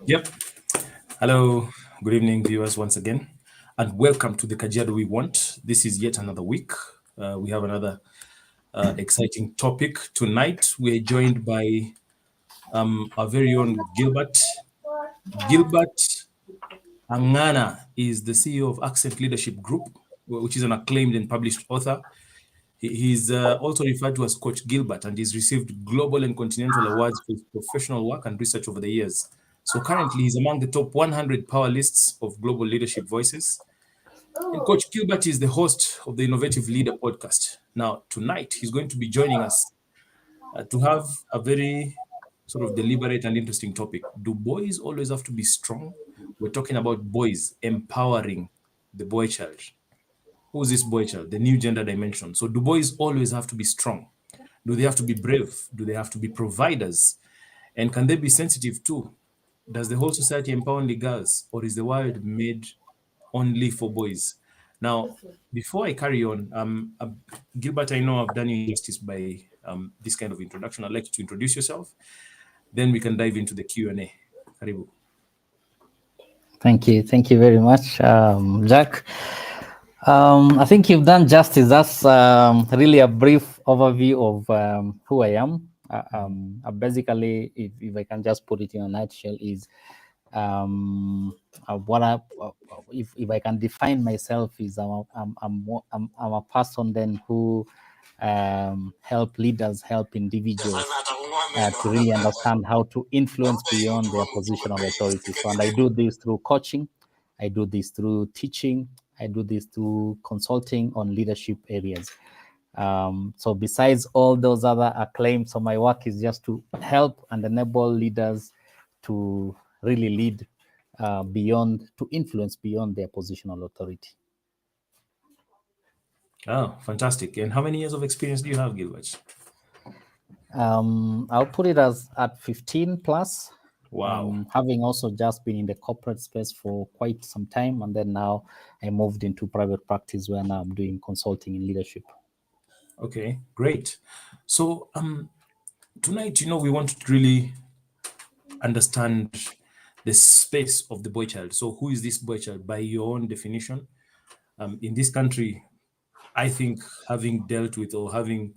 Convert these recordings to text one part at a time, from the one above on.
Yep. Hello. Good evening, viewers, once again, and welcome to the Kajiado We Want. This is yet another week. We have another exciting topic tonight. We're joined by our very own Gilbert. Gilbert Ang'ana is the CEO of Accent Leadership Group, which is an acclaimed and published author. He's also referred to as Coach Gilbert, and he's received global and continental awards for his professional work and research over the years. So currently, he's among the top 100 power lists of global leadership voices. And Coach Gilbert is the host of the Innovative Leader podcast. Now, tonight, he's going to be joining us to have a very sort of deliberate and interesting topic. Do boys always have to be strong? We're talking about boys empowering the boy child. Who's this boy child? The new gender dimension. So do boys always have to be strong? Do they have to be brave? Do they have to be providers? And can they be sensitive too? Does the whole society empower only girls, or is the world made only for boys? Now, before I carry on, Gilbert, I know I've done you justice by this kind of introduction. I'd like you to introduce yourself. Then we can dive into the Q&A. Karibu. Thank you very much, Jack. I think you've done justice. That's really a brief overview of who I am. Basically, if I can just put it in a nutshell, is if I can define myself, is I'm a person then who help leaders, help individuals to really understand how to influence beyond their position of authority. So, and I do this through coaching, I do this through teaching, I do this through consulting on leadership areas. So besides all those other acclaims, so my work is just to help and enable leaders to really lead beyond, to influence beyond their positional authority. Oh, fantastic. And how many years of experience do you have, Gilbert? I'll put it as at 15 plus. Wow. Having also just been in the corporate space for quite some time, and then now I moved into private practice where now I'm doing consulting in leadership. Okay, great. So tonight, we want to really understand the space of the boy child. So who is this boy child by your own definition? In this country, I think having dealt with or having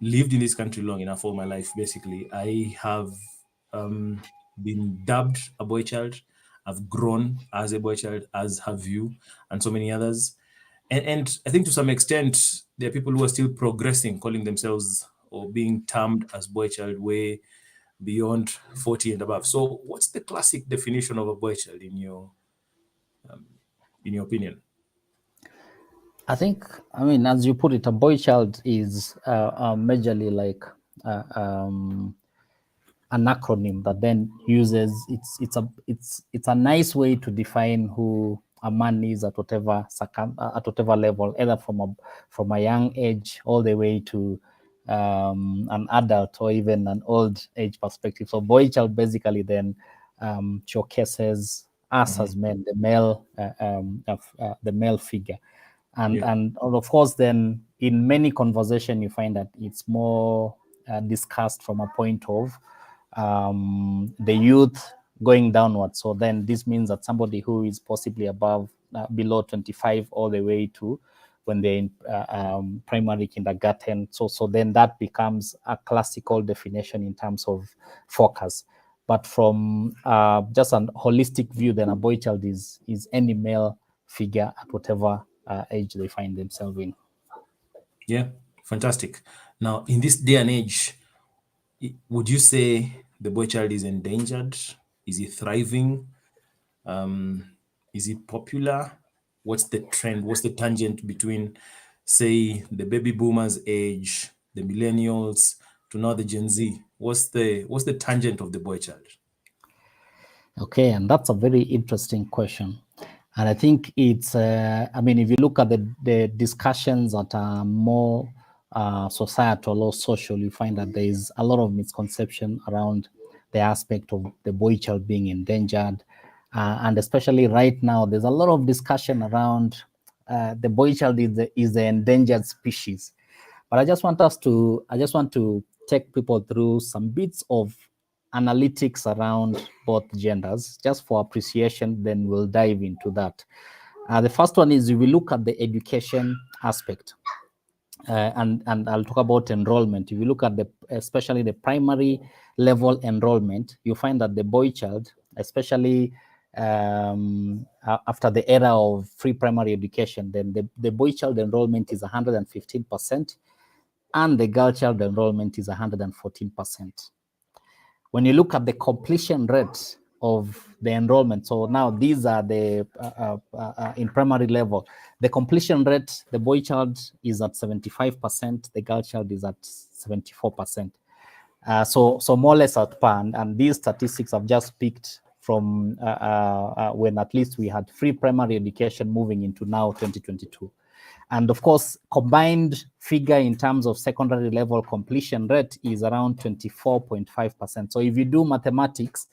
lived in this country long enough all my life, basically, I have been dubbed a boy child. I've grown as a boy child, as have you, and so many others. And I think to some extent, there are people who are still progressing, calling themselves or being termed as boy child way beyond 40 and above. So what's the classic definition of a boy child in your opinion? I think, as you put it, a boy child is majorly like an acronym that then uses, it's a nice way to define who a man is at whatever level, either from a young age all the way to an adult or even an old age perspective. So boy child basically then showcases us as men, the male figure. And of course, then in many conversation, you find that it's more discussed from a point of the youth going downward. So then this means that somebody who is possibly below 25 all the way to when they're in primary kindergarten. So then that becomes a classical definition in terms of focus. But from just a holistic view, then a boy child is any male figure at whatever age they find themselves in. Yeah, fantastic. Now, in this day and age, would you say the boy child is endangered? Is he thriving? Is it popular? What's the trend? What's the tangent between, say, the baby boomers age, the millennials, to now the Gen Z? What's the tangent of the boy child? Okay, and that's a very interesting question. And I think it's, if you look at the discussions that are more societal or social, you find that there is a lot of misconception around the aspect of the boy child being endangered. And especially right now, there's a lot of discussion around the boy child is the endangered species. But I just want to take people through some bits of analytics around both genders, just for appreciation, then we'll dive into that. The first one is we look at the education aspect. And I'll talk about enrollment. If you look at especially the primary level enrollment, you find that the boy child, especially after the era of free primary education, then the boy child enrollment is 115%, and the girl child enrollment is 114%. When you look at the completion rate of the enrollment, so now these are the in primary level, the completion rate, the boy child is at 75%, the girl child is at 74%. So more or less at par, and these statistics have just picked from when at least we had free primary education moving into now 2022. And of course, combined figure in terms of secondary level completion rate is around 24.5%. So if you do mathematics,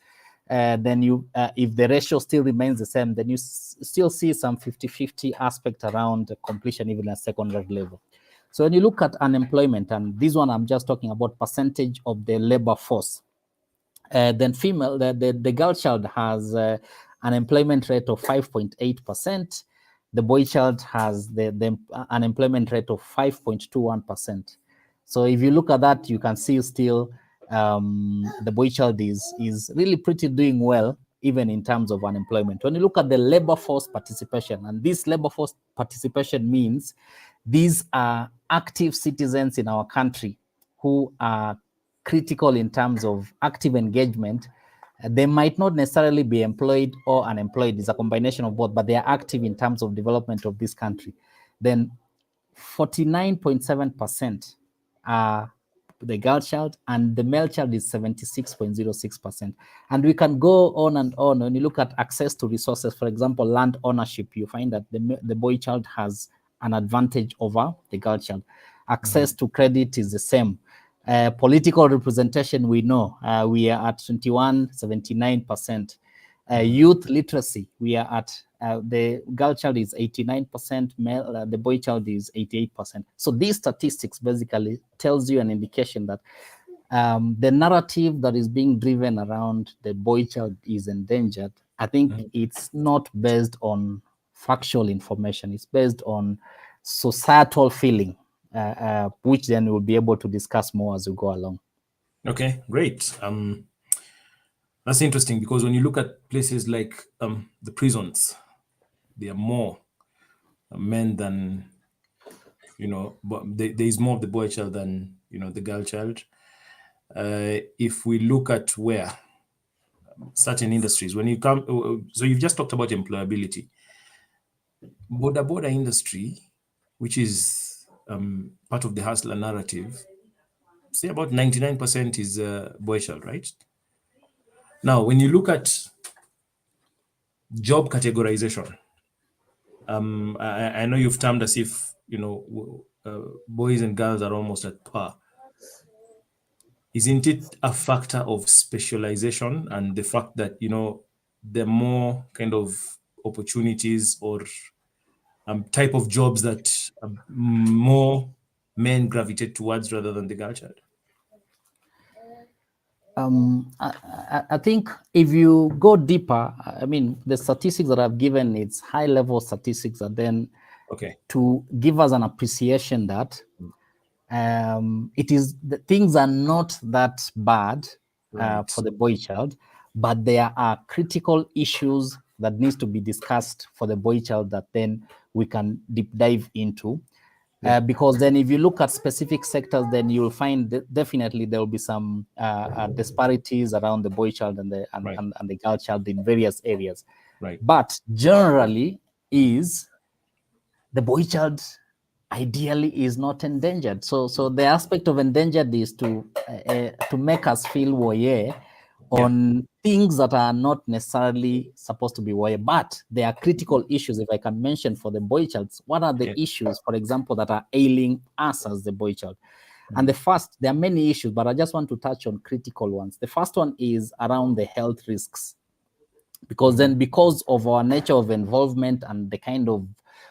then you, if the ratio still remains the same, then you still see some 50-50 aspect around completion even at secondary level. So when you look at unemployment, and this one I'm just talking about percentage of the labor force, then female, the girl child has an unemployment rate of 5.8%. The boy child has the unemployment rate of 5.21%. So if you look at that, you can see still the boy child is really pretty doing well, even in terms of unemployment. When you look at the labor force participation, and this labor force participation means these are active citizens in our country who are critical in terms of active engagement. They might not necessarily be employed or unemployed. It's a combination of both, but they are active in terms of development of this country. Then 49.7% are the girl child, and the male child is 76.06%. And we can go on and on. When you look at access to resources, for example, land ownership, you find that the boy child has an advantage over the girl child. Access to credit is the same. Political representation, we know we are at 21.79%. Youth literacy, we are at the girl child is 89%, male, the boy child is 88%. So these statistics basically tells you an indication that the narrative that is being driven around the boy child is endangered, I think it's not based on factual information. It's based on societal feeling, which then we'll be able to discuss more as we go along. Okay, great. That's interesting, because when you look at places like the prisons, there are more men than, but there is more of the boy child than, the girl child. If we look at where certain industries, when you come, so you've just talked about employability. Border industry, which is part of the hustler narrative, say about 99% is boy child, right? Now, when you look at job categorization, I know you've termed as if, boys and girls are almost at par. Isn't it a factor of specialization and the fact that, there are more kind of opportunities or type of jobs that more men gravitate towards rather than the girl child? I think if you go deeper, I mean, the statistics that I've given, it's high level statistics, and then to give us an appreciation that things are not that bad for the boy child, but there are critical issues that needs to be discussed for the boy child that then we can deep dive into. Because then if you look at specific sectors, then you'll find that definitely there will be some disparities around the boy child and the girl child in various areas. But generally is the boy child ideally is not endangered. So the aspect of endangered is to make us feel voyeur on things that are not necessarily supposed to be voyeur, but there are critical issues. If I can mention for the boy child, what are the issues, for example, that are ailing us as the boy child? And there are many issues, but I just want to touch on critical ones. The first one is around the health risks, because then, because of our nature of involvement and the kind of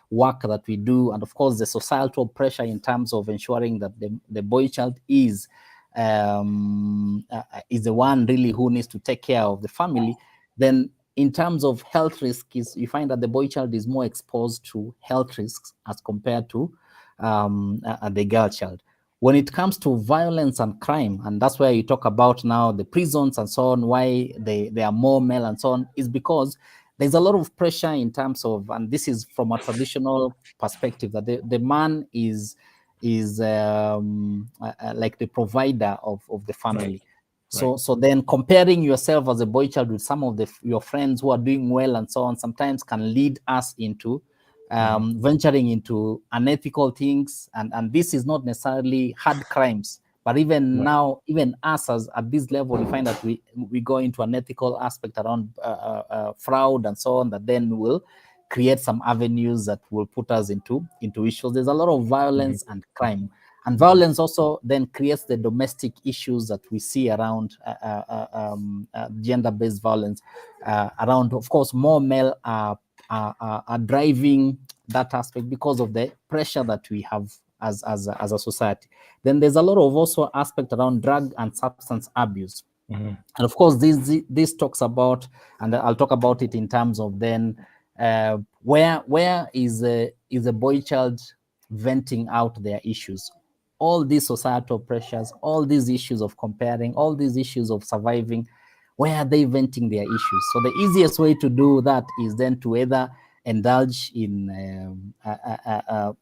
work that we do, and of course the societal pressure in terms of ensuring that the boy child is the one really who needs to take care of the family, then in terms of health risks, you find that the boy child is more exposed to health risks as compared to the girl child. When it comes to violence and crime, and that's where you talk about now the prisons and so on, why they are more male and so on, is because there's a lot of pressure in terms of, and this is from a traditional perspective, that the man is like the provider of the family. Right. So then comparing yourself as a boy child with some of your friends who are doing well and so on, sometimes can lead us into venturing into unethical things, and this is not necessarily hard crimes, but even now, even us at this level, you find that we go into an ethical aspect around fraud and so on, that then will create some avenues that will put us into issues. There's a lot of violence and crime, and violence also then creates the domestic issues that we see around gender-based violence, around, of course, more male are driving that aspect because of the pressure that we have as a society. Then there's a lot of also aspect around drug and substance abuse. And of course, this talks about, and I'll talk about it in terms of then where is a boy child venting out their issues. All these societal pressures, all these issues of comparing, all these issues of surviving, where are they venting their issues? So the easiest way to do that is then to either indulge in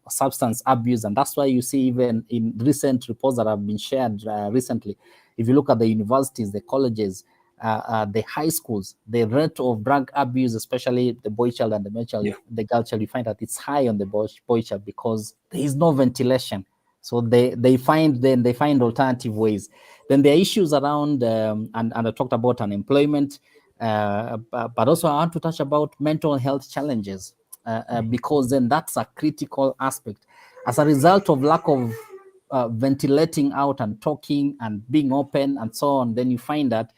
substance abuse, and that's why you see even in recent reports that have been shared recently, if you look at the universities, the colleges, the high schools, the rate of drug abuse, especially the boy child and the male child, the girl child, you find that it's high on the boy child because there is no ventilation. So they find alternative ways. Then there are issues around, and I talked about unemployment, but also I want to touch about mental health challenges, because then that's a critical aspect. As a result of lack of ventilating out and talking and being open and so on, then you find that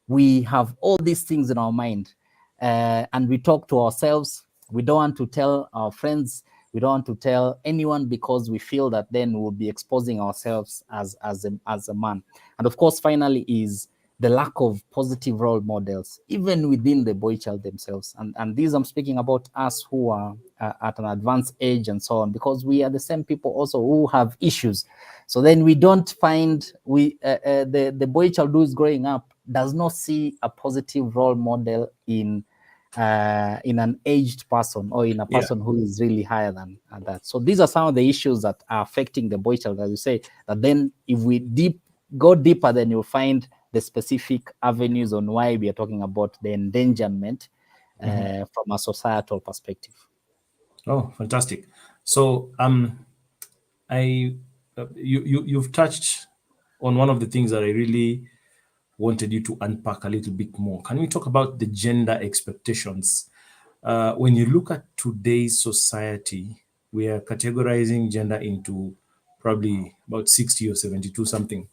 we have all these things in our mind, and we talk to ourselves. We don't want to tell our friends. We don't want to tell anyone because we feel that then we'll be exposing ourselves as a man. And of course, finally, is the lack of positive role models, even within the boy child themselves. And these I'm speaking about us who are at an advanced age and so on, because we are the same people also who have issues. So then we don't find, the boy child who is growing up does not see a positive role model in an aged person or in a person who is really higher than that. So these are some of the issues that are affecting the boy child, as you say, that then if we go deeper, then you'll find the specific avenues on why we are talking about the endangerment from a societal perspective. Oh, fantastic. So you've touched on one of the things that I really wanted you to unpack a little bit more. Can we talk about the gender expectations? When you look at today's society, we are categorizing gender into probably about 60 or 72 something.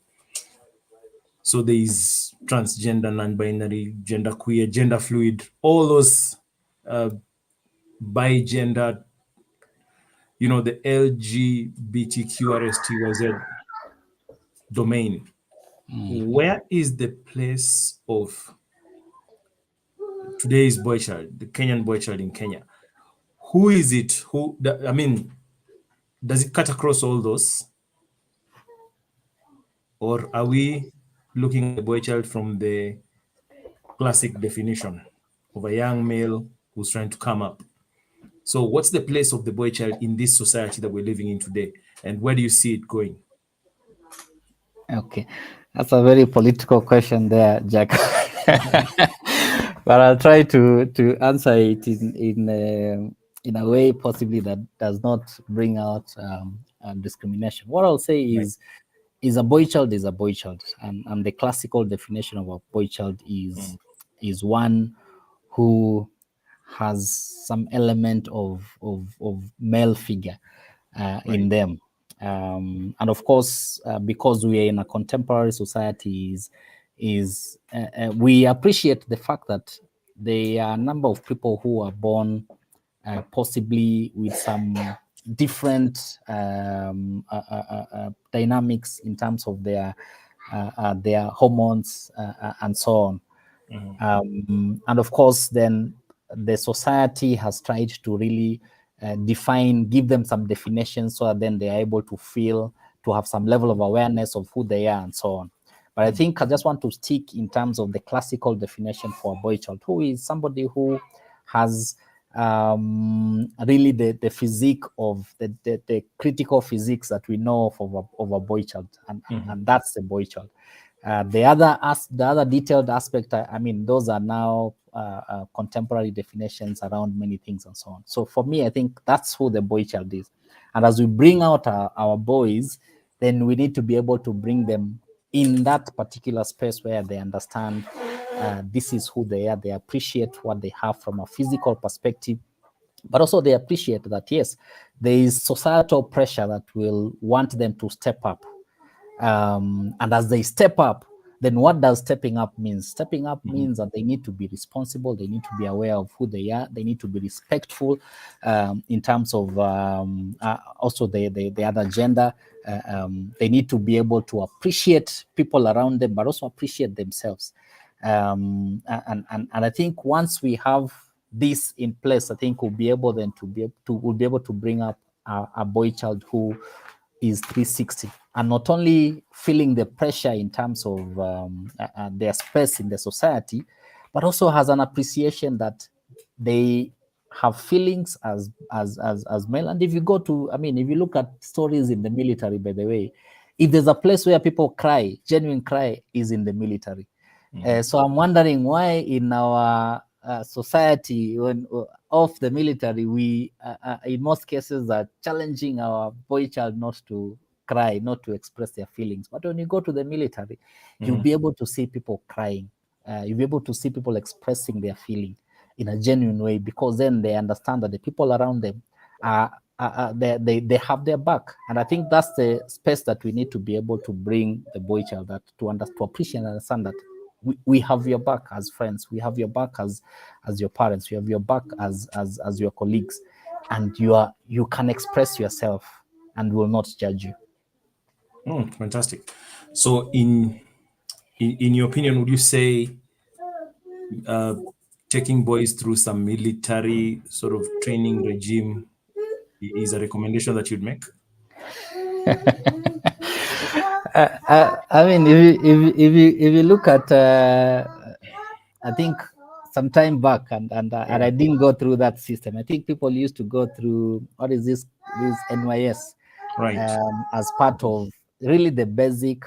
So there is transgender, non-binary, gender queer, gender fluid, all those bi gender, the LGBTQRSTYZ domain. Where is the place of today's boy child, the Kenyan boy child in Kenya? Who is it? Does it cut across all those? Or are we looking at the boy child from the classic definition of a young male who's trying to come up? So what's the place of the boy child in this society that we're living in today? And where do you see it going? Okay, that's a very political question there, Jack. But I'll try to answer it in a way possibly that does not bring out discrimination. What I'll say is a boy child is a boy child, and the classical definition of a boy child is one who has some element of male figure in them. And of course, because we are in a contemporary society, we appreciate the fact that there are a number of people who are born possibly with some different dynamics in terms of their hormones and so on. And of course, then the society has tried to really give them some definitions so that then they are able to have some level of awareness of who they are and so on. But I think I just want to stick in terms of the classical definition for a boy child, who is somebody who has really the physique of the critical physiques that we know of a boy child, and that's the boy child. The other detailed aspect, I mean, those are now contemporary definitions around many things and so on. So for me, I think that's who the boy child is. And as we bring out our boys, then we need to be able to bring them in that particular space where they understand this is who they are. They appreciate what they have from a physical perspective, but also they appreciate that, yes, there is societal pressure that will want them to step up. And as they step up, then what does stepping up mean? Stepping up means that they need to be responsible. They need to be aware of who they are. They need to be respectful in terms of also the other gender. They need to be able to appreciate people around them, but also appreciate themselves. And I think once we have this in place, I think we'll be able then to bring up a boy child who is 360 and not only feeling the pressure in terms of their space in the society, but also has an appreciation that they have feelings as male. And if you go to, I mean, if you look at stories in the military, by the way, if there's a place where people cry, genuine cry, is in the military. So I'm wondering why in our society, when of the military, we in most cases are challenging our boy child not to cry, not to express their feelings. But when you go to the military, you'll be able to see people crying. You'll be able to see people expressing their feeling in a genuine way, because then they understand that the people around them they have their back. And I think that's the space that we need to be able to bring the boy child, that to appreciate and understand that we have your back as friends, we have your back as your parents, we have your back as your colleagues, and you can express yourself and will not judge you. Fantastic. So in your opinion, would you say taking boys through some military sort of training regime is a recommendation that you'd make? I mean, if you look at, I think some time back, and I didn't go through that system. I think people used to go through, what is this NYS, Right. as part of really the basic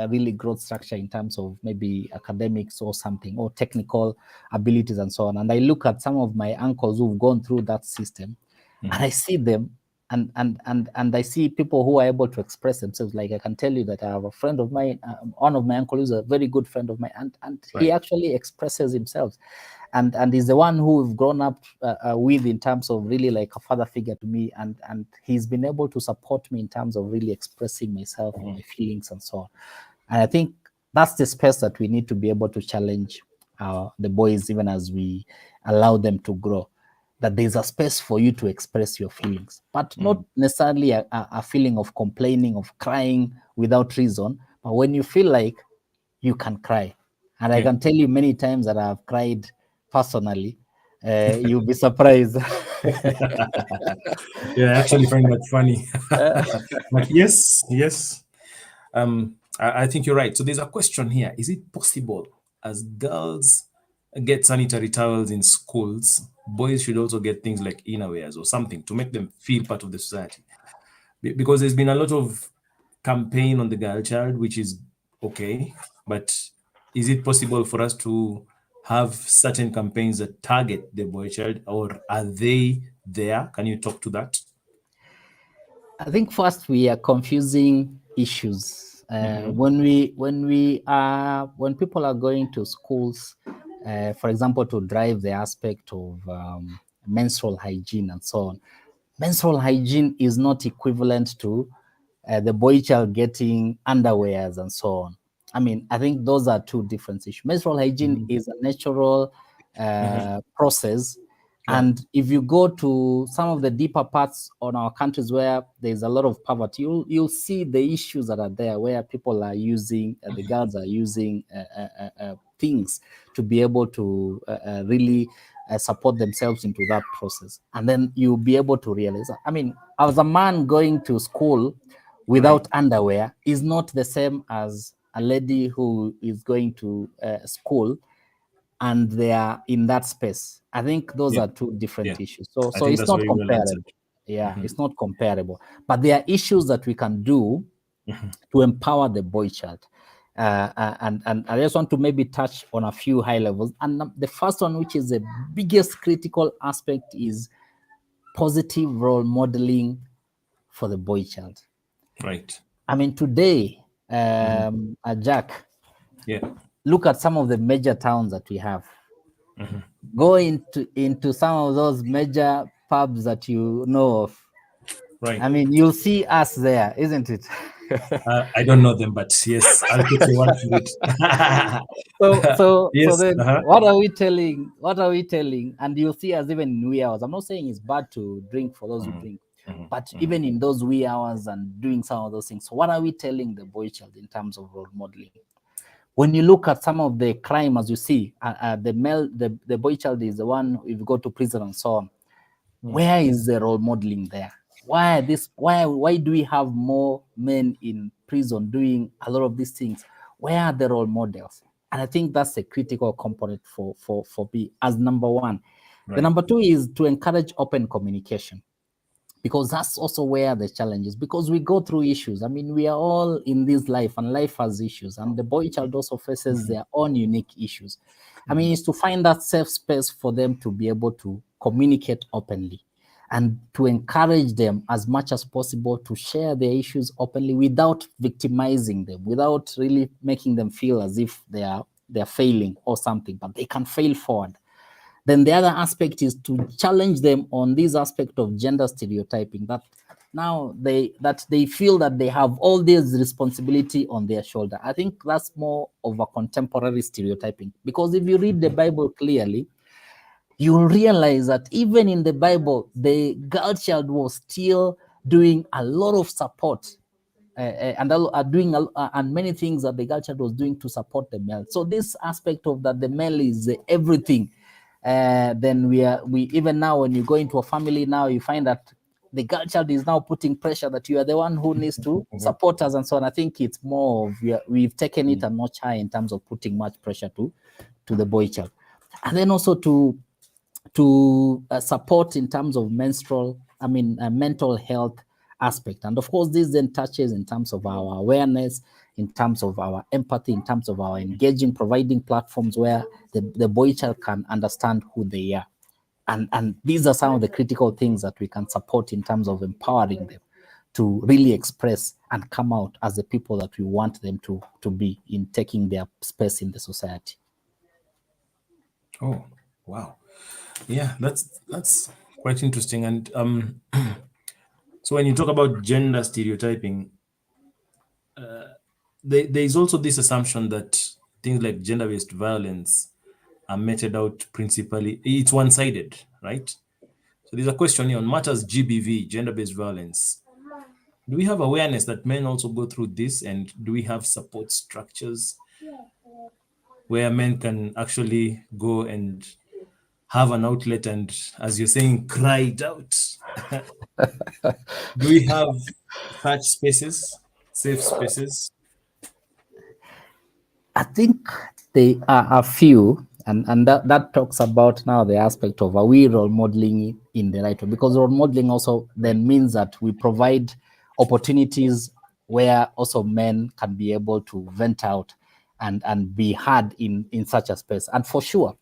really growth structure in terms of maybe academics or something, or technical abilities and so on. And I look at some of my uncles who've gone through that system, and I see them, and I see people who are able to express themselves. Like, I can tell you that I have a friend of mine, one of my uncles who's a very good friend of mine, and he actually expresses himself, and he's the one who we've grown up with in terms of really like a father figure to me, and he's been able to support me in terms of really expressing myself and my feelings and so on. And I think that's the space that we need to be able to challenge the boys, even as we allow them to grow, that there's a space for you to express your feelings, but not necessarily a feeling of complaining, of crying without reason. But when you feel like you can cry, and I can tell you many times that I've cried personally, you'll be surprised. Yeah, I actually find that funny. But yes. I think you're right. So there's a question here. Is it possible, as girls get sanitary towels in schools, boys should also get things like innerwears or something to make them feel part of the society? Because there's been a lot of campaign on the girl child, which is okay, but is it possible for us to have certain campaigns that target the boy child, or are they there? Can you talk to that? I think first we are confusing issues. When people are going to schools, for example, to drive the aspect of menstrual hygiene and so on, menstrual hygiene is not equivalent to the boy child getting underwears and so on. I mean, I think those are two different issues. Menstrual hygiene is a natural process. Yeah. And if you go to some of the deeper parts on our countries where there's a lot of poverty, you'll see the issues that are there, where people are using, the girls are using things to be able to really support themselves into that process. And then you'll be able to realize, I mean, as a man going to school without underwear is not the same as a lady who is going to school and they are in that space. I think those are two different issues. So I think it's that's not very well comparable. answered. Yeah, it's not comparable. But there are issues that we can do to empower the boy child. And I just want to maybe touch on a few high levels. And the first one, which is the biggest critical aspect, is positive role modeling for the boy child. Right. I mean, today, Jack, look at some of the major towns that we have. Go into some of those major pubs that you know of. Right. I mean, you'll see us there, isn't it? I don't know them, but yes, I'll take your word for it. So Yes. then what are we telling? What are we telling? And you'll see us even in wee hours. I'm not saying it's bad to drink for those who drink, but even in those wee hours and doing some of those things. So what are we telling the boy child in terms of role modeling? When you look at some of the crime, as you see, the boy child is the one, if you go to prison and so on. Where is the role modeling there? Why do we have more men in prison doing a lot of these things? Where are the role models? And I think that's a critical component for me as number one. The number two is to encourage open communication, because that's also where the challenge is, because we go through issues. I mean, we are all in this life and life has issues, and the boy child also faces their own unique issues. I mean, it's to find that safe space for them to be able to communicate openly and to encourage them as much as possible to share their issues openly without victimizing them, without really making them feel as if they're failing or something, but they can fail forward. Then the other aspect is to challenge them on this aspect of gender stereotyping, that now they feel that they have all this responsibility on their shoulder. I think that's more of a contemporary stereotyping, because if you read the Bible clearly, you'll realize that even in the Bible, the girl child was still doing a lot of support and doing and many things that the girl child was doing to support the male. So this aspect of that the male is everything. Then we even now, when you go into a family now, you find that the girl child is now putting pressure that you are the one who needs to support us and so on. I think it's more of we've taken it a notch high in terms of putting much pressure to the boy child, and then also to support in terms of mental health aspect. And of course, this then touches in terms of our awareness, in terms of our empathy, in terms of our engaging, providing platforms where the boy child can understand who they are. And these are some of the critical things that we can support in terms of empowering them to really express and come out as the people that we want them to be in taking their space in the society. Oh, wow. Yeah, that's quite interesting. And so when you talk about gender stereotyping, there is also this assumption that things like gender-based violence are meted out principally, it's one-sided, right? So there's a question here on matters GBV, gender-based violence. Do we have awareness that men also go through this, and do we have support structures where men can actually go and have an outlet and, as you're saying, cry it out? Do we have such spaces, safe spaces? I think they are a few, and that talks about now the aspect of, are we role modeling in the right way? Because role modeling also then means that we provide opportunities where also men can be able to vent out and be heard in such a space. And for sure,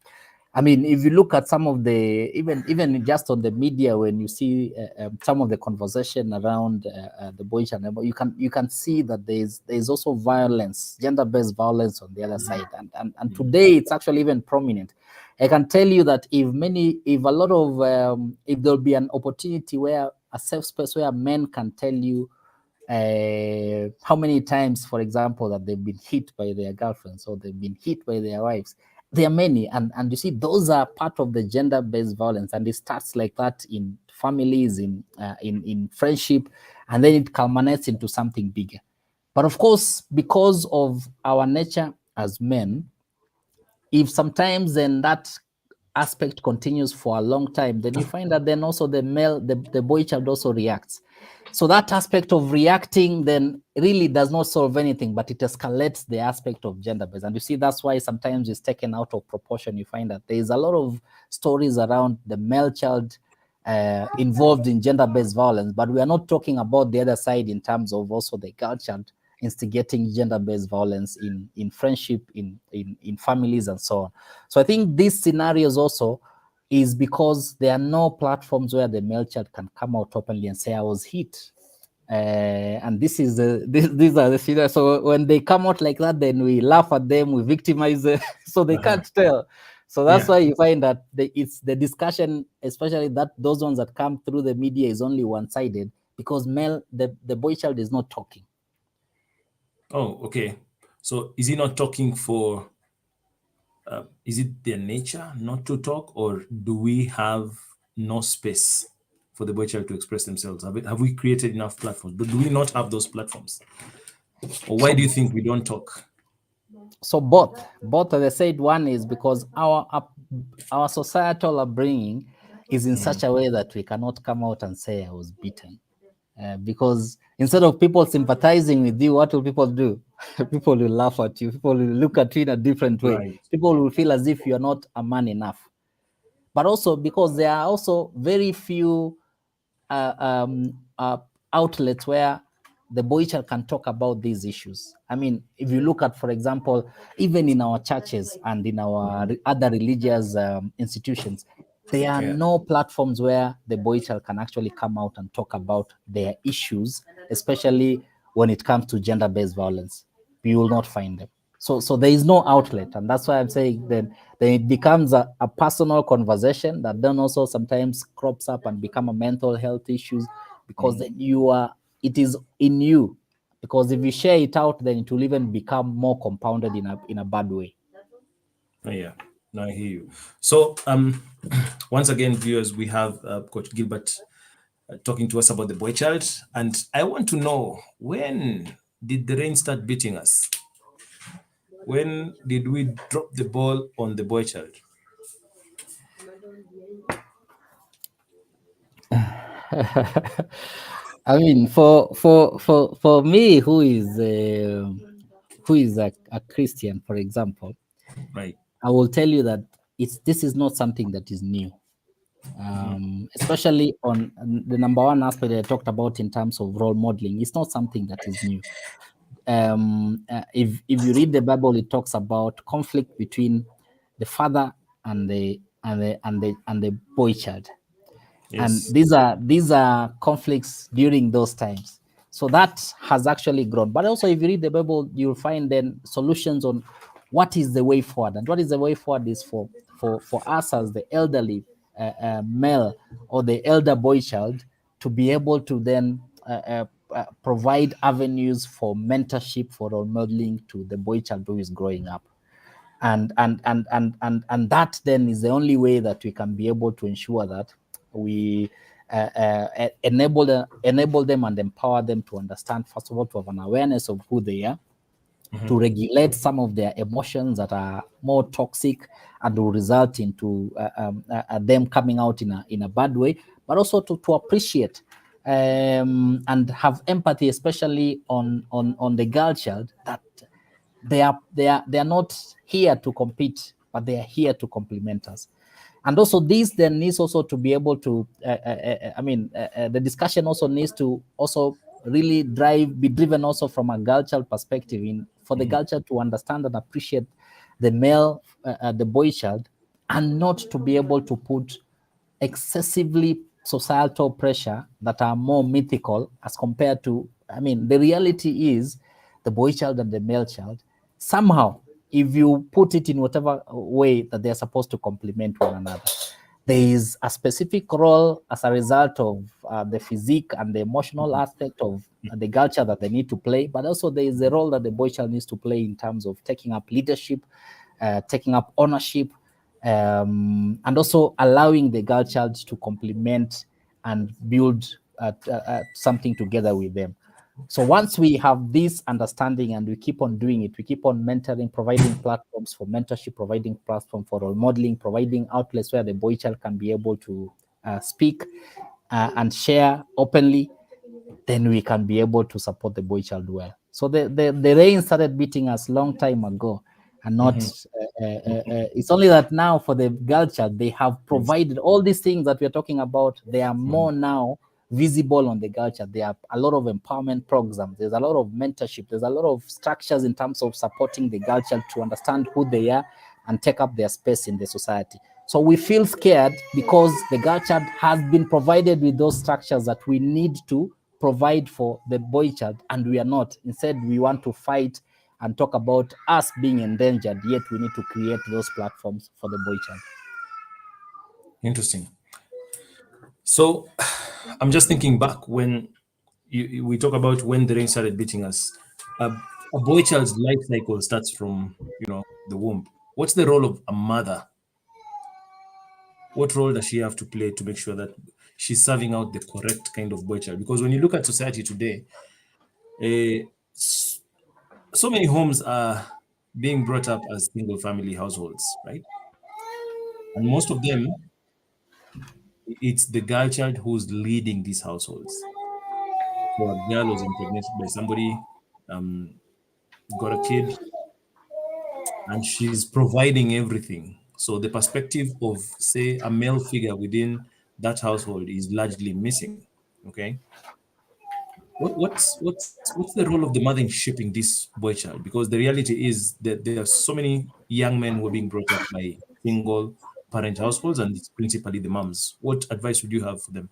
I mean, if you look at some of the, even just on the media, when you see some of the conversation around the boy child, you can see that there's also violence, gender-based violence on the other side, and today it's actually even prominent. I can tell you that if there'll be an opportunity where a safe space where men can tell you how many times, for example, that they've been hit by their girlfriends or they've been hit by their wives. There are many, and you see, those are part of the gender-based violence, and it starts like that in families, in friendship, and then it culminates into something bigger. But of course, because of our nature as men, if sometimes then that aspect continues for a long time, then you find that then also the boy child also reacts. So that aspect of reacting then really does not solve anything, but it escalates the aspect of gender-based. And you see, that's why sometimes it's taken out of proportion. You find that there is a lot of stories around the male child involved in gender-based violence, but we are not talking about the other side in terms of also the girl child instigating gender-based violence in friendship, in families, and so on. So I think these scenarios also is because there are no platforms where the male child can come out openly and say, I was hit. And these are the scenarios. So when they come out like that, then we laugh at them, we victimize them, so they can't tell. So that's why you find that it's the discussion, especially that those ones that come through the media, is only one-sided because the boy child is not talking. Oh, okay. So is he not talking for, is it their nature not to talk, or do we have no space for the boy child to express themselves? Have we created enough platforms? But do we not have those platforms? Or why do you think we don't talk? So both, as I said, one is because our societal upbringing is in such a way that we cannot come out and say I was beaten. Because instead of people sympathizing with you, what will people do? People will laugh at you. People will look at you in a different way. Right. People will feel as if you're not a man enough. But also because there are also very few outlets where the boy child can talk about these issues. I mean, if you look at, for example, even in our churches and in our other religious institutions, there are no platforms where the boy child can actually come out and talk about their issues, especially when it comes to gender-based violence. You will not find them. So there is no outlet, and that's why I'm saying then it becomes a personal conversation that then also sometimes crops up and become a mental health issues, because then it is in you. Because if you share it out, then it will even become more compounded in a bad way. Oh, yeah, no, I hear you. So, once again, viewers, we have Coach Gilbert talking to us about the boy child, and I want to know, when did the rain start beating us? When did we drop the ball on the boy child? I mean, for me, who is a Christian, for example, Right. I will tell you that this is not something that is new. Especially on the number one aspect that I talked about in terms of role modeling, it's not something that is new. If you read the Bible, it talks about conflict between the father and the boy child. And Yes. these are conflicts during those times. So that has actually grown. But also, if you read the Bible, you'll find then solutions on what is the way forward. And what is the way forward is for us as the elderly male or the elder boy child to be able to then provide avenues for mentorship, for role modeling to the boy child who is growing up. And that then is the only way that we can be able to ensure that we enable them and empower them to understand, first of all, to have an awareness of who they are, to regulate some of their emotions that are more toxic and will result into them coming out in a bad way, but also to appreciate and have empathy, especially on the girl child, that they are not here to compete, but they are here to complement us. And also this then needs also to be able to the discussion also needs to also really be driven also from a girl child perspective, for the girl child to understand and appreciate the male the boy child, and not to be able to put excessively societal pressure that are more mythical as compared to, the reality is the boy child and the male child, somehow, if you put it in whatever way, that they're supposed to complement one another. there is a specific role as a result of the physique and the emotional aspect of the culture that they need to play, but also there is a role that the boy child needs to play in terms of taking up leadership, taking up ownership, and also allowing the girl child to complement and build something together with them. So once we have this understanding and we keep on doing it, we keep on mentoring, providing platforms for mentorship, providing platform for role modeling, providing outlets where the boy child can be able to speak and share openly, then we can be able to support the boy child well. So the rain started beating us long time ago, and not it's only that now for the girl child they have provided all these things that we're talking about. They are more now visible on the girl child. There are a lot of empowerment programs. There's a lot of mentorship. There's a lot of structures in terms of supporting the girl child to understand who they are and take up their space in the society. So we feel scared because the girl child has been provided with those structures that we need to provide for the boy child, and we are not. Instead, we want to fight and talk about us being endangered, yet we need to create those platforms for the boy child. Interesting. So I'm just thinking back when we talk about when the rain started beating us. A boy child's life cycle starts from, the womb. What's the role of a mother? What role does she have to play to make sure that she's serving out the correct kind of boy child? Because when you look at society today, so many homes are being brought up as single family households, right? And most of them, it's the girl child who's leading these households. So a girl was impregnated by somebody, got a kid, and she's providing everything. So the perspective of, say, a male figure within that household is largely missing. Okay. What's the role of the mother in shaping this boy child? Because the reality is that there are so many young men who are being brought up by single parent households, and it's principally the moms. What advice would you have for them?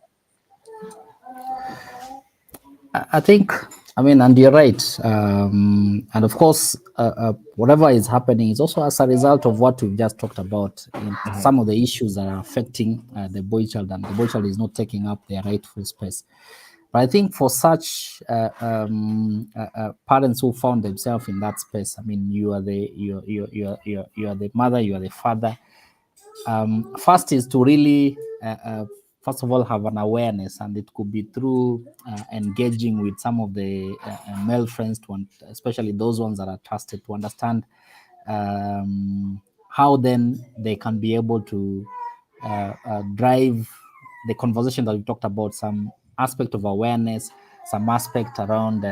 I think, I mean, and you're right. And of course, whatever is happening is also as a result of what we've just talked about in some of the issues that are affecting the boy child, and the boy child is not taking up their rightful space. But I think for such parents who found themselves in that space, I mean, you are the mother, you are the father. First is to really, first of all, have an awareness, and it could be through engaging with some of the male friends, especially those ones that are trusted, to understand how then they can be able to drive the conversation that we talked about, some aspect of awareness, some aspect around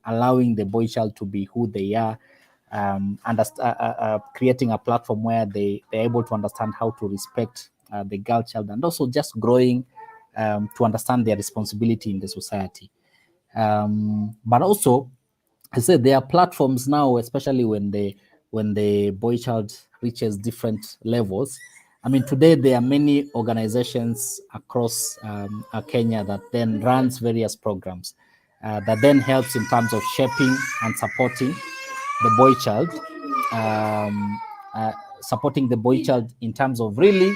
allowing the boy child to be who they are, and creating a platform where they're able to understand how to respect the girl child, and also just growing to understand their responsibility in the society. But also, I said there are platforms now, especially when the boy child reaches different levels. I mean, today there are many organizations across Kenya that then runs various programs that then helps in terms of shaping and supporting the boy child, supporting the boy child in terms of really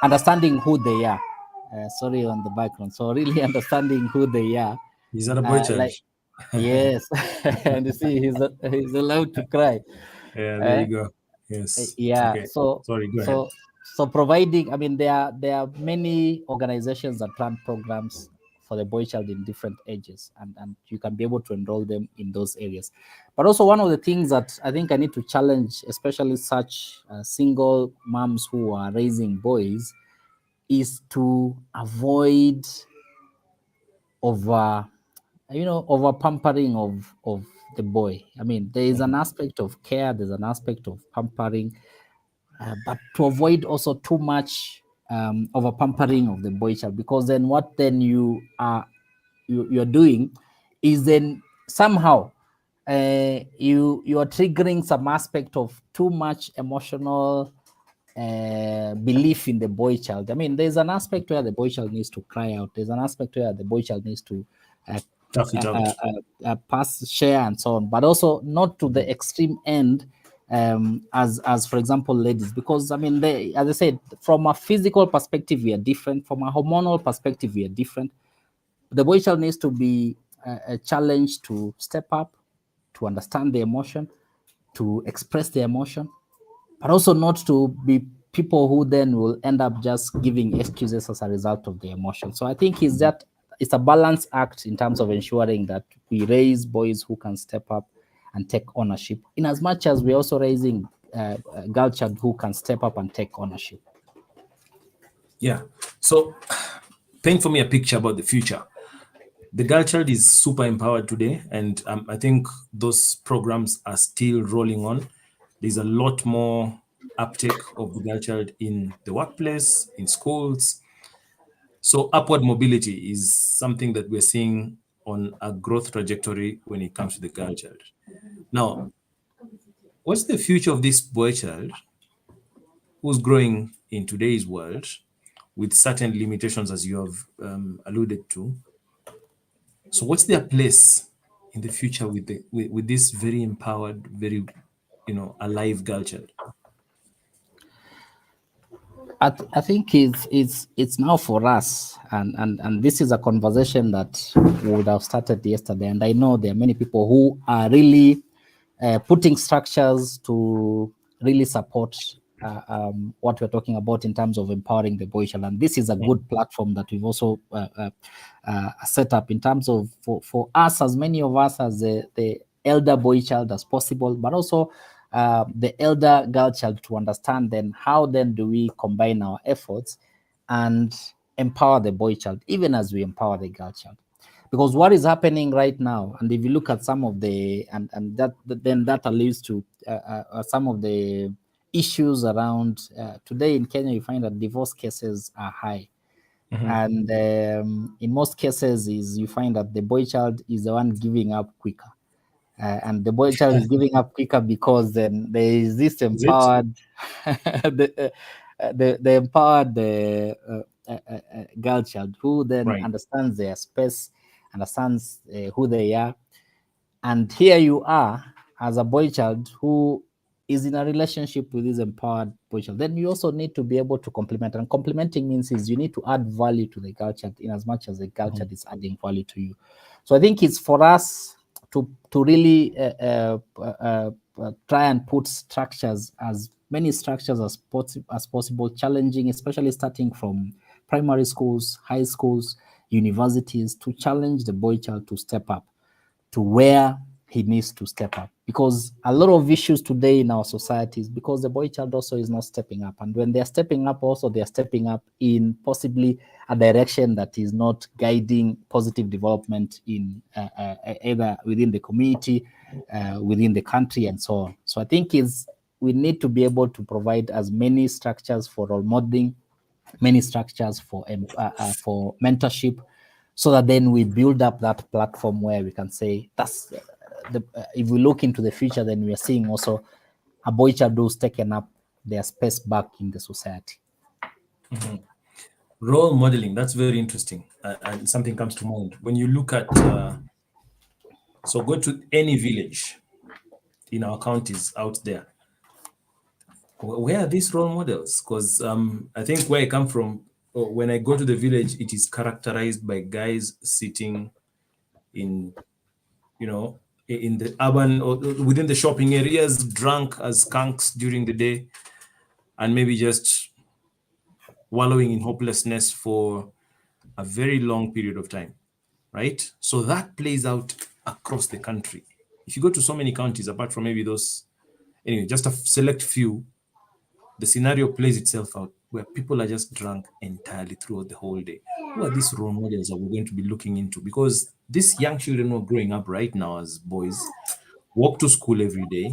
understanding who they are. Sorry on the background. So really understanding who they are. Is that a boy child? Like, yes, and you see, he's allowed to cry. Yeah, there you go. Yes. Yeah. Okay. So Sorry, go ahead. so providing. I mean, there are many organizations that run programs for the boy child in different ages, and you can be able to enroll them in those areas. But also, one of the things that I think I need to challenge, especially such single moms who are raising boys, is to avoid over pampering of the boy. I mean, there is an aspect of care, there's an aspect of pampering, but to avoid also too much over pampering of the boy child, because then what then you're doing is then somehow you are triggering some aspect of too much emotional belief in the boy child. I mean, there's an aspect where the boy child needs to cry out. There's an aspect where the boy child needs to Tough it out. pass, share, and so on, but also not to the extreme end as for example ladies, because I mean, they, as I said, from a physical perspective we are different, from a hormonal perspective we are different. The boy child needs to be a challenge to step up, to understand the emotion, to express the emotion, but also not to be people who then will end up just giving excuses as a result of the emotion. So I think is that it's a balance act in terms of ensuring that we raise boys who can step up and take ownership, in as much as we're also raising a girl child who can step up and take ownership. Yeah. So paint for me a picture about the future. The girl child is super empowered today, and I think those programs are still rolling on. There's a lot more uptake of the girl child in the workplace, in schools. So upward mobility is something that we're seeing on a growth trajectory when it comes to the girl child. Now, what's the future of this boy child who's growing in today's world with certain limitations, as you have alluded to? So, what's their place in the future with with this very empowered, very alive girl child? I think it's now for us, and this is a conversation that would have started yesterday. And I know there are many people who are really putting structures to really support what we're talking about in terms of empowering the boy child. And this is a good platform that we've also set up in terms of for us, as many of us as the elder boy child as possible, but also the elder girl child, to understand then how then do we combine our efforts and empower the boy child, even as we empower the girl child. Because what is happening right now, and if you look at some of the, and that then that alludes to some of the issues around today in Kenya, you find that divorce cases are high. And in most cases is you find that the boy child is the one giving up quicker. And the boy child is giving up quicker because then there is this Is it? empowered, the empowered girl child who then Right. understands their space, understands who they are. And here you are as a boy child who is in a relationship with this empowered boy child. Then you also need to be able to complement. And complementing means is you need to add value to the girl child in as much as the girl child is adding value to you. So I think it's for us to really try and put structures, as many structures as possible, challenging, especially starting from primary schools, high schools, universities, to challenge the boy child to step up to where he needs to step up. Because a lot of issues today in our society is because the boy child also is not stepping up. And when they're stepping up, also they're stepping up in possibly a direction that is not guiding positive development in either within the community, within the country, and so on. So I think we need to be able to provide as many structures for role modeling, many structures for mentorship, so that then we build up that platform where we can say that's if we look into the future, then we are seeing also a boy child who's taken up their space back in the society. Role modeling, that's very interesting. And something comes to mind. When you look at, so go to any village in our counties out there, where are these role models? Because I think where I come from, when I go to the village, it is characterized by guys sitting in, in the urban or within the shopping areas, drunk as skunks during the day, and maybe just wallowing in hopelessness for a very long period of time, right? So that plays out across the country. If you go to so many counties, apart from maybe those, anyway, just a select few, the scenario plays itself out where people are just drunk entirely throughout the whole day. Who are these role models that we're going to be looking into? Because these young children who are growing up right now as boys walk to school every day.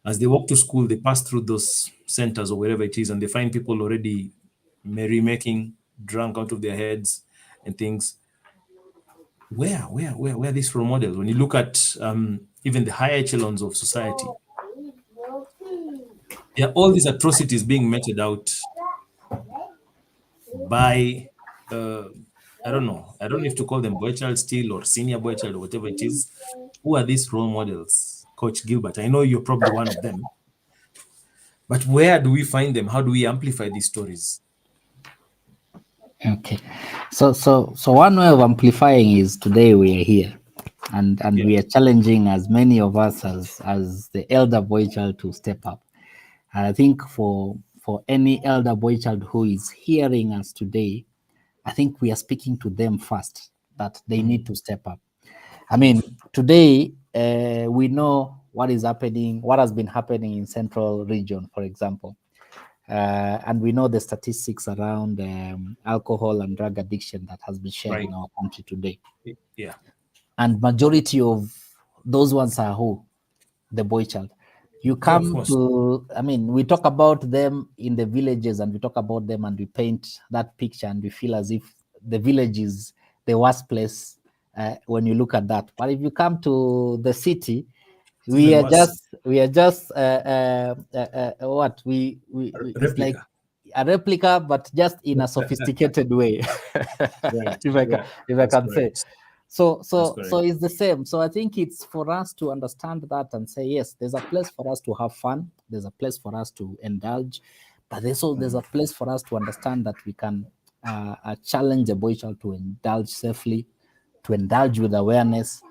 As they walk to school, they pass through those centers or wherever it is, and they find people already merrymaking, drunk out of their heads and things. Where are these role models? When you look at even the higher echelons of society, there are all these atrocities being meted out by I don't know. I don't know if to call them boy child still or senior boy child or whatever it is. Who are these role models, Coach Gilbert? I know you're probably one of them. But where do we find them? How do we amplify these stories? Okay, so one way of amplifying is today we are here, and Yeah. we are challenging as many of us as the elder boy child to step up. And I think for any elder boy child who is hearing us today, I think we are speaking to them first that they need to step up. I mean, today we know what is happening, what has been happening in Central Region, for example. And we know the statistics around alcohol and drug addiction that has been shared in our country today. Yeah. And majority of those ones are who? The boy child. You Yeah, of come course. to, I mean, we talk about them in the villages and we talk about them and we paint that picture and we feel as if the village is the worst place when you look at that. But if you come to the city, It's even worse. we are just what it's like Replica. a replica, but just in a sophisticated way. Right. Yeah. If I That's can say. correct. That's So correct. it's the same. So I think it's for us to understand that and say, yes, there's a place for us to have fun. There's a place for us to indulge, but there's a place for us to understand that we can challenge a boy child to indulge safely, to indulge with awareness,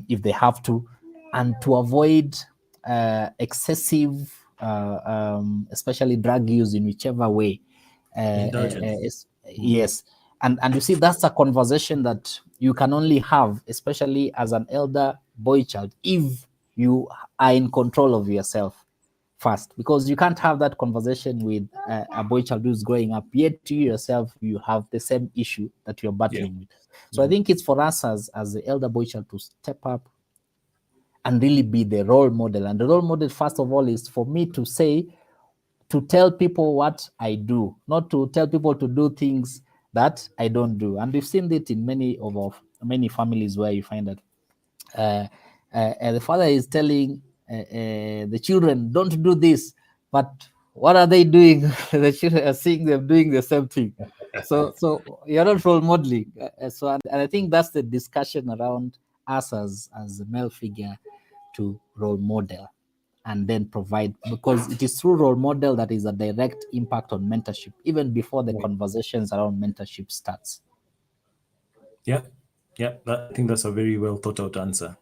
if they have to, and to avoid excessive, especially drug use in whichever way. Indulgence. Yes, and you see that's a conversation that you can only have, especially as an elder boy child, if you are in control of yourself first, because you can't have that conversation with a boy child who's growing up, yet you yourself you have the same issue that you're Yeah. battling with. So I think it's for us as the elder boy child to step up and really be the role model. And the role model, first of all, is for me to say, to tell people what I do, not to tell people to do things that I don't do. And we've seen it in many families where you find that the father is telling the children, don't do this, but what are they doing? The children are seeing them doing the same thing. So you're not role modeling. And I think that's the discussion around us as a male figure to role model and then provide, because it is through role model that is a direct impact on mentorship, even before the Right. conversations around mentorship starts. Yeah. Yeah. I think that's a very well thought out answer.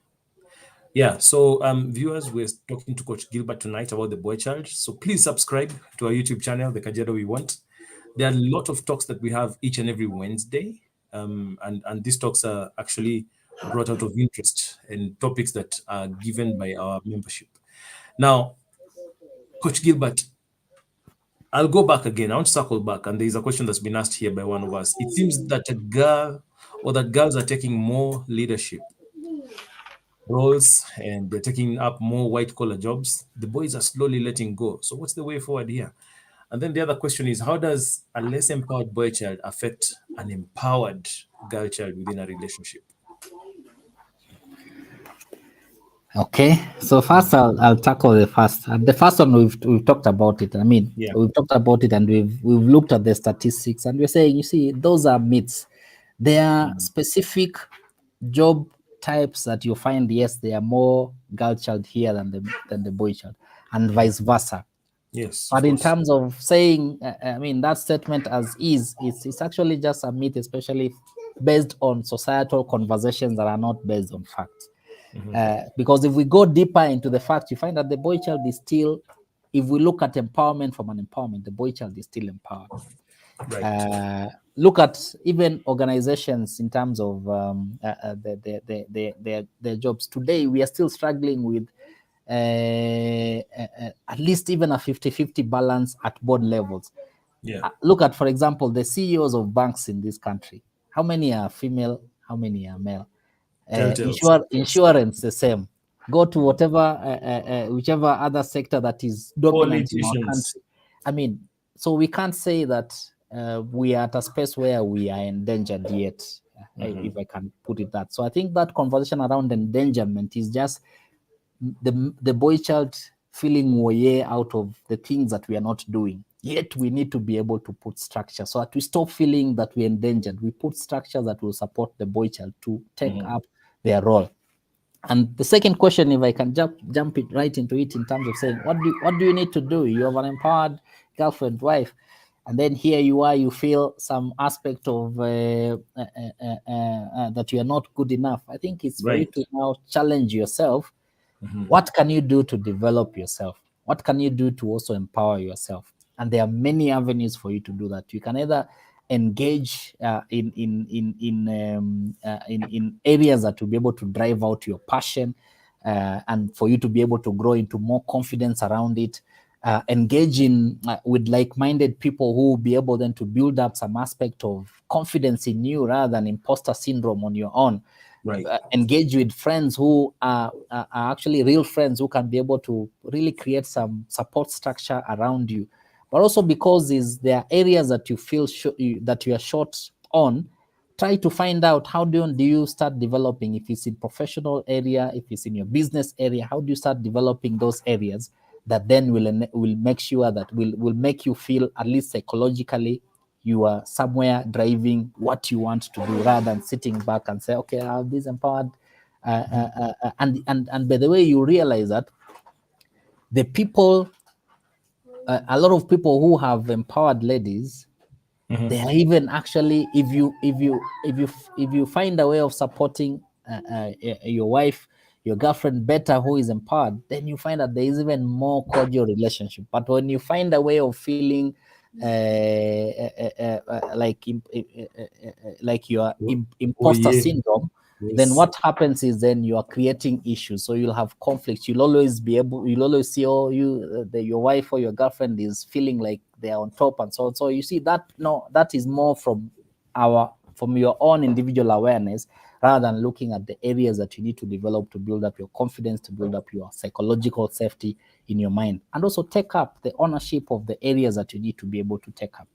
Yeah. So, viewers, we're talking to Coach Gilbert tonight about the boy child. So please subscribe to our YouTube channel, the Kajiado We Want. There are a lot of talks that we have each and every Wednesday, and these talks are actually brought out of interest and topics that are given by our membership. Now, Coach Gilbert, I'll go back again. I want to circle back, and there is a question that's been asked here by one of us. It seems that a girl or that girls are taking more leadership roles and they're taking up more white collar jobs. The boys are slowly letting go. So, what's the way forward here? And then the other question is, how does a less empowered boy child affect an empowered girl child within a relationship? Okay, so first I'll tackle the first. And the first one we've talked about it. I mean, Yeah. we've talked about it and we've looked at the statistics and we're saying, you see, those are myths. There are Mm. specific job types that you find. Yes, there are more girl child here than the boy child, and vice versa. Yes, of But in course. terms of saying, I mean, that statement as is, it's actually just a myth, especially based on societal conversations that are not based on facts. Mhm. Because if we go deeper into the facts, you find that the boy child is still, if we look at empowerment from an empowerment, the boy child is still empowered. Right. Look at even organizations in terms of their jobs. Today, we are still struggling with at least even a 50-50 balance at board levels. Yeah. Look at, for example, the CEOs of banks in this country. How many are female? How many are male? Telltales. Yes. Insurance, the same. Go to whichever other sector that is dominant in our Politicians. country. I mean, so we can't say that we are at a space where we are endangered yet, if I can put it that. So I think that conversation around endangerment is just the boy child feeling way out of the things that we are not doing. Yet we need to be able to put structure so that we stop feeling that we're endangered. We put structure that will support the boy child to take up their role. And the second question, if I can jump it right into it, in terms of saying, what do you need to do? You have an empowered girlfriend, wife, and then here you are, you feel some aspect of that you are not good enough. I think it's for you to now challenge yourself. What can you do to develop yourself? What can you do to also empower yourself? And there are many avenues for you to do that. You can either engage in areas that will be able to drive out your passion, and for you to be able to grow into more confidence around it. Engage in with like-minded people who will be able then to build up some aspect of confidence in you rather than imposter syndrome on your own. Right. Engage with friends who are actually real friends who can be able to really create some support structure around you. But also, because there are areas that you feel that you are short on, try to find out how do you start developing. If it's in professional area, if it's in your business area, how do you start developing those areas that then will make sure that will make you feel, at least psychologically, you are somewhere driving what you want to do, rather than sitting back and say, okay, I have this empowered. And by the way, you realize that the people, a lot of people who have empowered ladies, they are even actually, if you find a way of supporting your wife, your girlfriend better, who is empowered, then you find that there is even more cordial relationship. But when you find a way of feeling like you are imposter syndrome, then what happens is then you are creating issues. So you'll have conflicts. You'll always see, your wife or your girlfriend is feeling like they're on top and so on. So you see that, no, that is more from your own individual awareness, rather than looking at the areas that you need to develop to build up your confidence, to build up your psychological safety in your mind, and also take up the ownership of the areas that you need to be able to take up.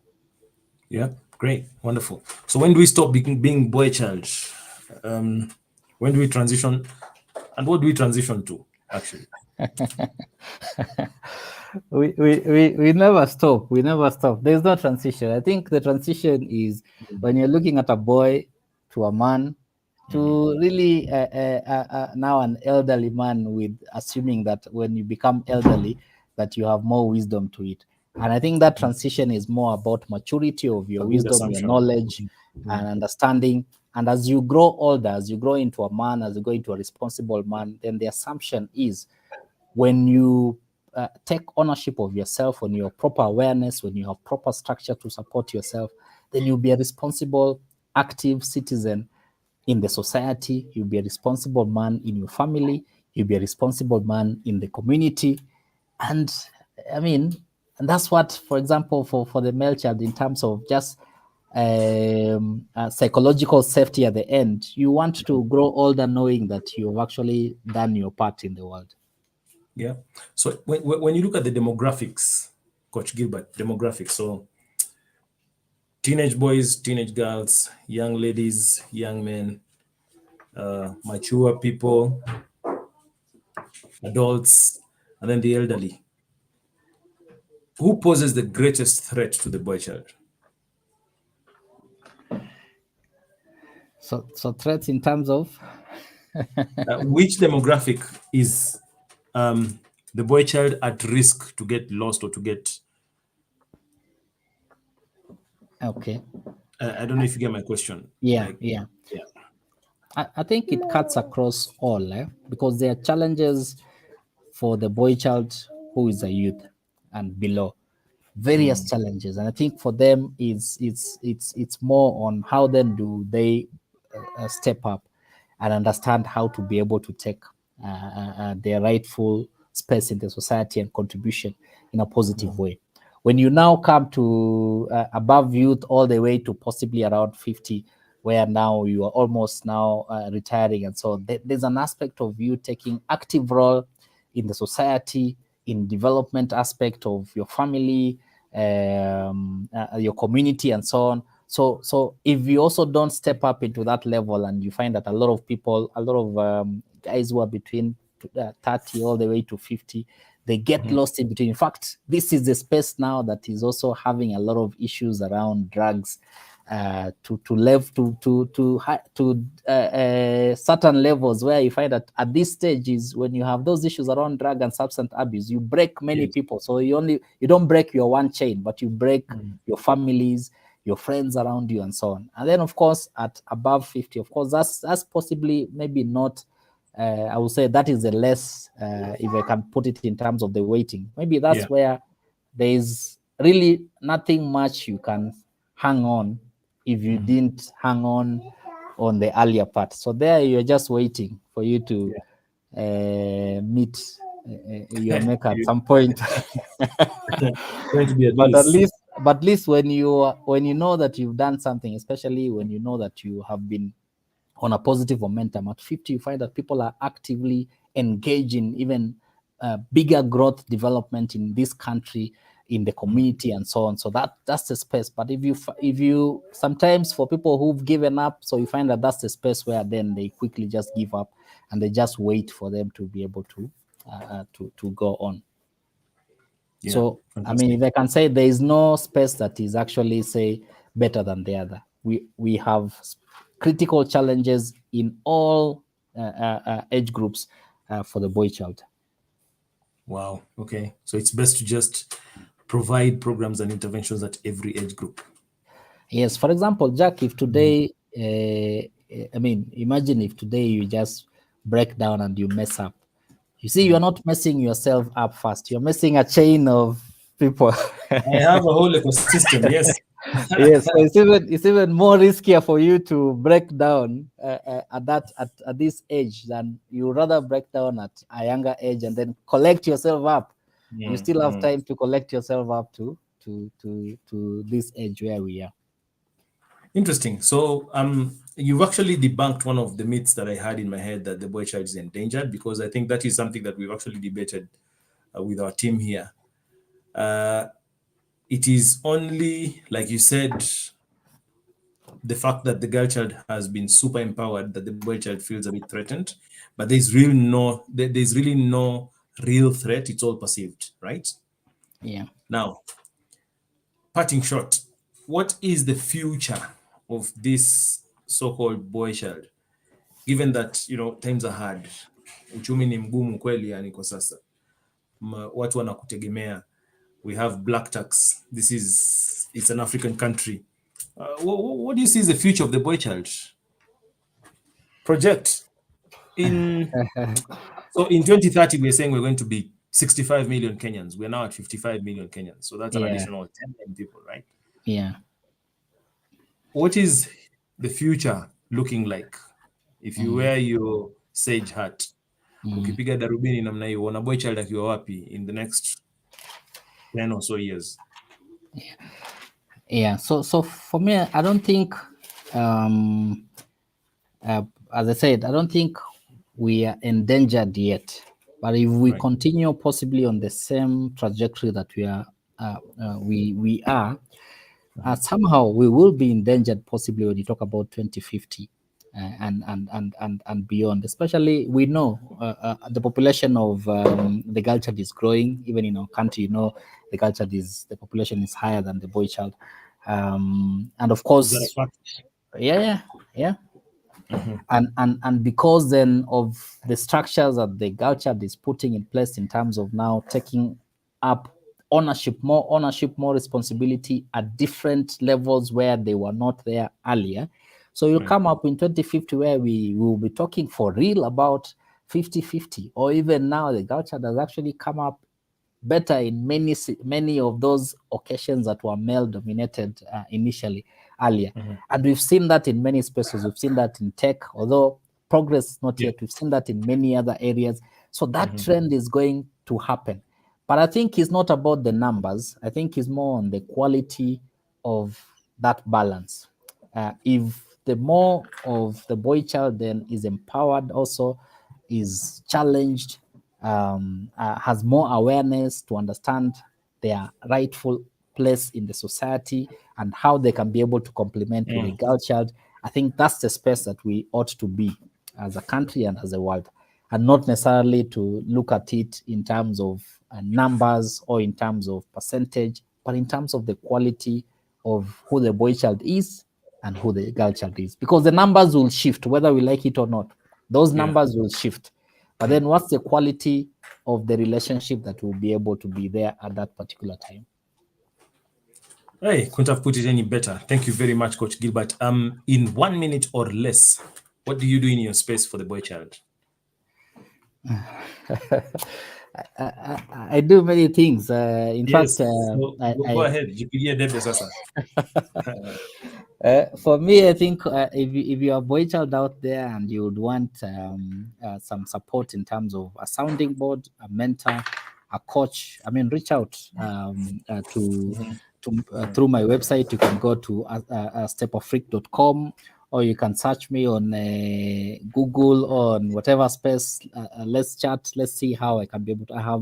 Yeah, great, wonderful. So when do we stop being boy child? When do we transition, and what do we transition to, actually? we never stop. We never stop. There's no transition. I think the transition is when you're looking at a boy to a man to really now an elderly man, with assuming that when you become elderly that you have more wisdom to it. And I think that transition is more about maturity of your wisdom, your knowledge, and understanding. And as you grow older, as you grow into a man, as you go into a responsible man, then the assumption is, when you take ownership of yourself, when you have proper awareness, when you have proper structure to support yourself, then you'll be a responsible, active citizen in the society. You'll be a responsible man in your family. You'll be a responsible man in the community. And I mean, and that's what, for example, for the male child, in terms of just psychological safety at the end, you want to grow older knowing that you've actually done your part in the world. Yeah. So when you look at the demographics, Coach Gilbert, demographics, so teenage boys, teenage girls, young ladies, young men, mature people, adults, and then the elderly. Who poses the greatest threat to the boy child? So threats in terms of which demographic is the boy child at risk to get lost or to get? Okay. I don't know if you get my question. Yeah. I think it cuts across all, because there are challenges for the boy child who is a youth and below. Various challenges, and I think for them it's more on how then do they step up and understand how to be able to take their rightful space in the society and contribution in a positive way. When you now come to above youth, all the way to possibly around 50, where now you are almost now retiring, and so there's an aspect of you taking active role in the society, in development aspect of your family, your community, and so on. So if you also don't step up into that level, and you find that a lot of people, a lot of guys who are between 30 all the way to 50, they get lost in between. In fact, this is the space now that is also having a lot of issues around drugs, certain levels where you find that at this stage is when you have those issues around drug and substance abuse, you break many Yes. people. So you don't break your one chain, but you break your families, your friends around you, and so on. And then, of course, at above 50, of course, that's possibly maybe not. I would say that is the less, if I can put it in terms of the weighting. Maybe that's where there is really nothing much you can hang on if you didn't hang on the earlier part. So there you're just waiting for you to meet your maker at some point. Going to be at But least. at least when you know that you've done something, especially when you know that you have been on a positive momentum at 50, you find that people are actively engaged in even bigger growth development in this country, in the community, and so on. So that's the space. But if you sometimes, for people who've given up, so you find that that's the space where then they quickly just give up and they just wait for them to be able to go on. Yeah, so fantastic. I mean, if I can say, there is no space that is actually, say, better than the other. We have critical challenges in all age groups for the boy child. Wow. Okay. So it's best to just provide programs and interventions at every age group. Yes. For example, Jack, if today, I mean, imagine if today you just break down and you mess up. You see, you're not messing yourself up first. You're messing a chain of people. I have a whole ecosystem. Yes. Yes, so it's even more riskier for you to break down at this age than you rather break down at a younger age and then collect yourself up. You still have time to collect yourself up to this age where we are. Interesting. So you've actually debunked one of the myths that I had in my head, that the boy child is endangered, because I think that is something that we've actually debated with our team here. It is only, like you said, the fact that the girl child has been super empowered that the boy child feels a bit threatened, but there's really no real threat. It's all perceived, right? Yeah. Now, parting shot, what is the future of this so-called boy child, given that times are hard, uchumi ni mgumu kweli, yani kwa sasa watu wanakutegemea, we have black tax, it's an African country. What do you see as the future of the boy child project? So in 2030, we're saying we're going to be 65 million Kenyans. We're now at 55 million Kenyans. So that's an additional 10 million people, right? Yeah. What is the future looking like if you wear your sage hat? Ukipiga darubini namna hiyo, uona boy child akiwa wapi in the next 10 or so years? Yeah. So for me, I don't think, as I said, I don't think we are endangered yet. But if we continue possibly on the same trajectory that we are, somehow we will be endangered possibly when you talk about 2050 and beyond. Especially, we know the population of the girl child is growing. Even in our country, the population is higher than the boy child. And of course, Is that a fact? yeah. And because then of the structures that the girl child is putting in place in terms of now taking up more responsibility at different levels where they were not there earlier. So you'll come up in 2050 where we will be talking for real about 50-50, or even now the girl child has actually come up better in many of those occasions that were male dominated initially earlier. And we've seen that in many spaces. We've seen that in tech, although progress is not yet. We've seen that in many other areas. So that trend is going to happen. But I think it's not about the numbers. I think it's more on the quality of that balance. If the more of the boy child then is empowered, also is challenged, has more awareness to understand their rightful place in the society and how they can be able to complement with the girl child, I think that's the space that we ought to be as a country and as a world, and not necessarily to look at it in terms of numbers or in terms of percentage, but in terms of the quality of who the boy child is and who the girl child is, because the numbers will shift whether we like it or not. Those numbers will shift, but then what's the quality of the relationship that will be able to be there at that particular time? Hey, couldn't have put it any better. Thank you very much, Coach Gilbert. In 1 minute or less, what do you do in your space for the boy child? I do many things. In Yes, fact, so go ahead. for me, I think if you're a boy child out there and you would want some support in terms of a sounding board, a mentor, a coach, I mean, reach out through my website. You can go to stepofreak.com, or you can search me on Google, on whatever space. Let's chat. Let's see how I can be able to.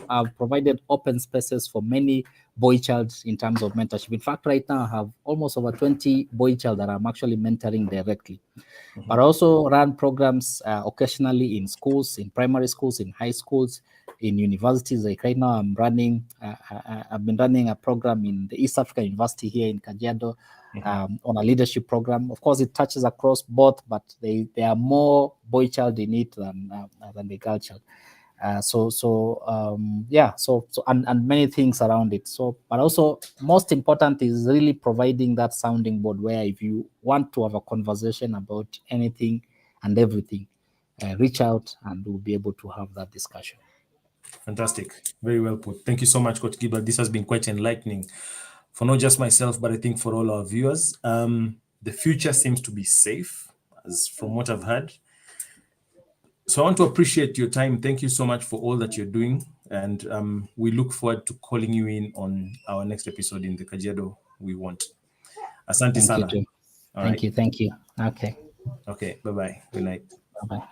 I've provided open spaces for many boy child in terms of mentorship. In fact, right now I have almost over 20 boy child that I'm actually mentoring directly. But I also run programs occasionally in schools, in primary schools, in high schools, in universities. Like right now, I've been running a program in the East African University here in Kajiado on a leadership program. Of course, it touches across both, but there are more boy child in it than the girl child. And many things around it. So, but also most important is really providing that sounding board where if you want to have a conversation about anything and everything, reach out and we'll be able to have that discussion. Fantastic. Very well put. Thank you so much, Coach Gilbert. This has been quite enlightening for not just myself, but I think for all our viewers. The future seems to be safe, as from what I've heard. So I want to appreciate your time. Thank you so much for all that you're doing. And we look forward to calling you in on our next episode in the Kajiado We Want. Asante sana. Thank you. Thank you. Okay. Okay. Bye-bye. Good night. Bye-bye.